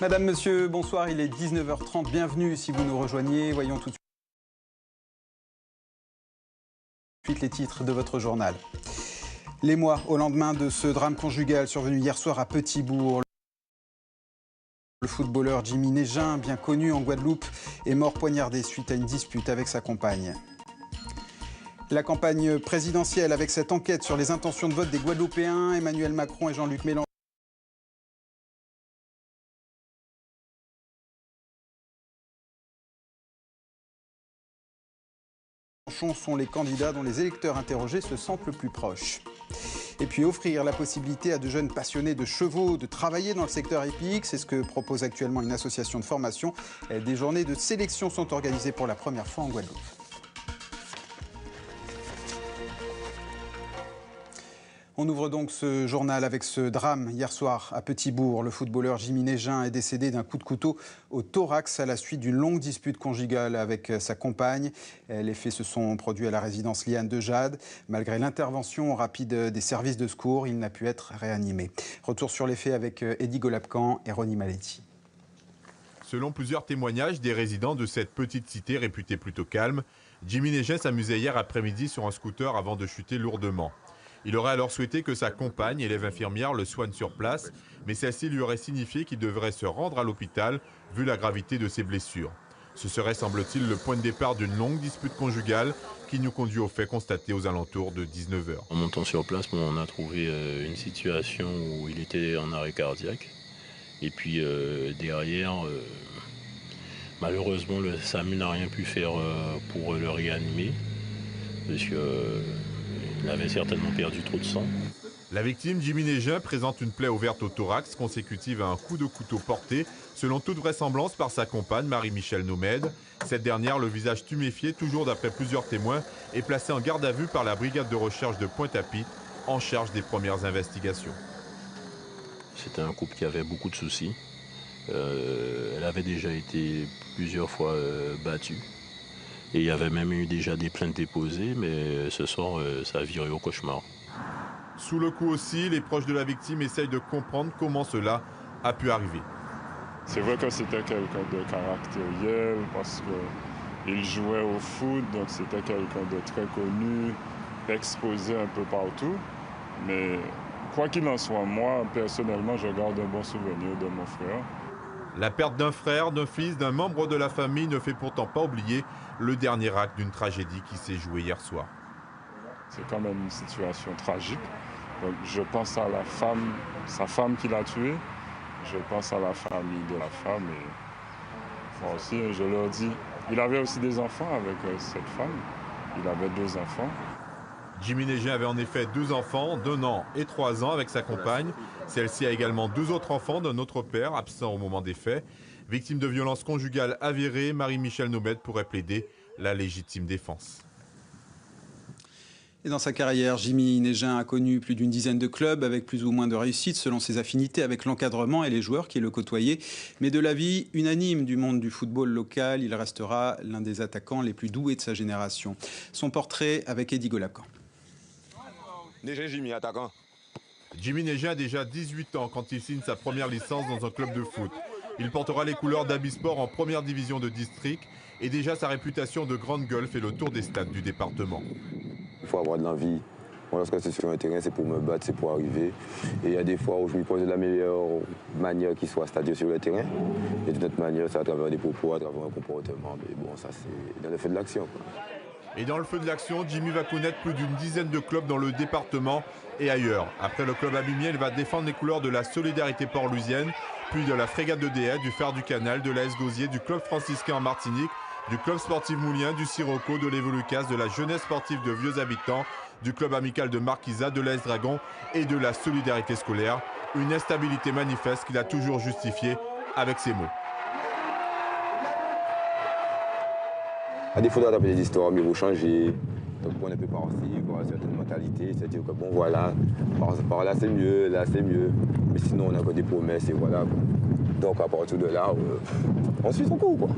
Madame, monsieur, bonsoir, il est 19h30, bienvenue si vous nous rejoignez. Voyons tout de suite les titres de votre journal. L'émoi au lendemain de ce drame conjugal survenu hier soir à Petit-Bourg. Le footballeur Jimmy Négin, bien connu en Guadeloupe, est mort poignardé suite à une dispute avec sa compagne. La campagne présidentielle avec cette enquête sur les intentions de vote des Guadeloupéens, Emmanuel Macron et Jean-Luc Mélenchon sont les candidats dont les électeurs interrogés se sentent le plus proches. Et puis offrir la possibilité à de jeunes passionnés de chevaux de travailler dans le secteur hippique, c'est ce que propose actuellement une association de formation. Des journées de sélection sont organisées pour la première fois en Guadeloupe. On ouvre donc ce journal avec ce drame hier soir à Petit-Bourg. Le footballeur Jimmy Négin est décédé d'un coup de couteau au thorax à la suite d'une longue dispute conjugale avec sa compagne. Les faits se sont produits à la résidence Liane de Jade. Malgré l'intervention rapide des services de secours, il n'a pu être réanimé. Retour sur les faits avec Eddy Golabcan et Ronnie Maletti. Selon plusieurs témoignages des résidents de cette petite cité réputée plutôt calme, Jimmy Négin s'amusait hier après-midi sur un scooter avant de chuter lourdement. Il aurait alors souhaité que sa compagne, élève infirmière, le soigne sur place, mais celle-ci lui aurait signifié qu'il devrait se rendre à l'hôpital vu la gravité de ses blessures. Ce serait, semble-t-il, le point de départ d'une longue dispute conjugale qui nous conduit aux faits constatés aux alentours de 19h. En montant sur place, on a trouvé une situation où il était en arrêt cardiaque. Et puis derrière, malheureusement, le SAMU n'a rien pu faire pour le réanimer, parce qu'il avait certainement perdu trop de sang. La victime, Jimmy Négin, présente une plaie ouverte au thorax consécutive à un coup de couteau porté, selon toute vraisemblance, par sa compagne Marie-Michel Nomède. Cette dernière, le visage tuméfié, toujours d'après plusieurs témoins, est placée en garde à vue par la brigade de recherche de Pointe-à-Pitre, en charge des premières investigations. C'était un couple qui avait beaucoup de soucis. Elle avait déjà été plusieurs fois battue. Et il y avait même eu déjà des plaintes déposées, mais ce soir, ça a viré au cauchemar. Sous le coup aussi, les proches de la victime essayent de comprendre comment cela a pu arriver. C'est vrai que c'était quelqu'un de caractériel parce qu'il jouait au foot, donc c'était quelqu'un de très connu, exposé un peu partout. Mais quoi qu'il en soit, moi, personnellement, je garde un bon souvenir de mon frère. La perte d'un frère, d'un fils, d'un membre de la famille ne fait pourtant pas oublier le dernier acte d'une tragédie qui s'est jouée hier soir. C'est quand même une situation tragique. Donc je pense à la femme, sa femme qui l'a tué. Je pense à la famille de la femme. Et moi aussi, je leur dis, il avait aussi des enfants avec cette femme. Il avait 2 enfants. Jimmy Négin avait en effet 2 enfants, d'1 an et 3 ans avec sa compagne. Celle-ci a également 2 autres enfants d'un autre père, absent au moment des faits. Victime de violences conjugales avérées, Marie-Michel Nomède pourrait plaider la légitime défense. Et dans sa carrière, Jimmy Négin a connu plus d'une dizaine de clubs avec plus ou moins de réussite selon ses affinités avec l'encadrement et les joueurs qui le côtoyaient. Mais de l'avis unanime du monde du football local, il restera l'un des attaquants les plus doués de sa génération. Son portrait avec Eddy Golabcan. Négin Jimmy, attaquant. Jimmy Négin a déjà 18 ans quand il signe sa première licence dans un club de foot. Il portera les couleurs d'Abisport en première division de district et déjà sa réputation de grande gueule fait le tour des stades du département. Il faut avoir de l'envie. Moi, lorsque c'est sur un terrain, c'est pour me battre, c'est pour arriver. Et il y a des fois où je me pose de la meilleure manière qui soit, c'est-à-dire sur le terrain. Et d'une autre manière, c'est à travers des propos, à travers un comportement. Mais bon, ça, c'est dans le feu de l'action. Et dans le feu de l'action, Jimmy va connaître plus d'une dizaine de clubs dans le département et ailleurs. Après le club abîmier, il va défendre les couleurs de la Solidarité Port-Louisienne, puis de la Frégate de Déa, du Phare du Canal, de l'AS Gauzier, du club franciscain en Martinique, du club sportif Moulien, du Sirocco, de l'Evolucas, de la jeunesse sportive de Vieux Habitants, du club amical de Marquisa, de l'AS Dragon et de la Solidarité scolaire. Une instabilité manifeste qu'il a toujours justifiée avec ces mots. À défaut d'adapter des histoires, mais vous changez. Donc on est un peu par-ci, voir certaines mentalités, c'est-à-dire que bon voilà, par là c'est mieux, là c'est mieux. Mais sinon on a encore des promesses et voilà. Donc à partir de là, on suit son cours quoi.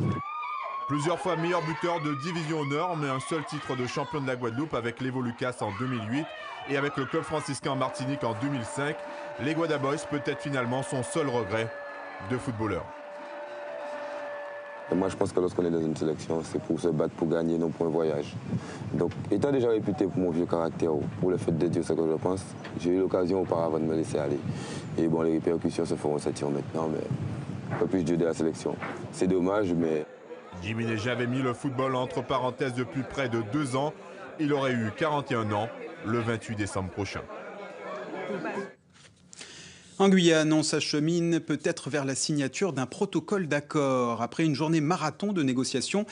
Plusieurs fois meilleur buteur de division honneur, mais un seul titre de champion de la Guadeloupe avec l'Evolucas en 2008 et avec le club franciscain en Martinique en 2005. Les Guadaboys peut être finalement son seul regret de footballeurs. Et moi, je pense que lorsqu'on est dans une sélection, c'est pour se battre, pour gagner, non pour un voyage. Donc, étant déjà réputé pour mon vieux caractère, pour le fait de dire ce que je pense, j'ai eu l'occasion auparavant de me laisser aller. Et bon, les répercussions se feront sentir maintenant, mais pas plus Dieu de la sélection. C'est dommage, mais... Jimmy Négin avait mis le football entre parenthèses depuis près de 2 ans. Il aurait eu 41 ans le 28 décembre prochain. En Guyane, on s'achemine peut-être vers la signature d'un protocole d'accord. Après une journée marathon de négociations,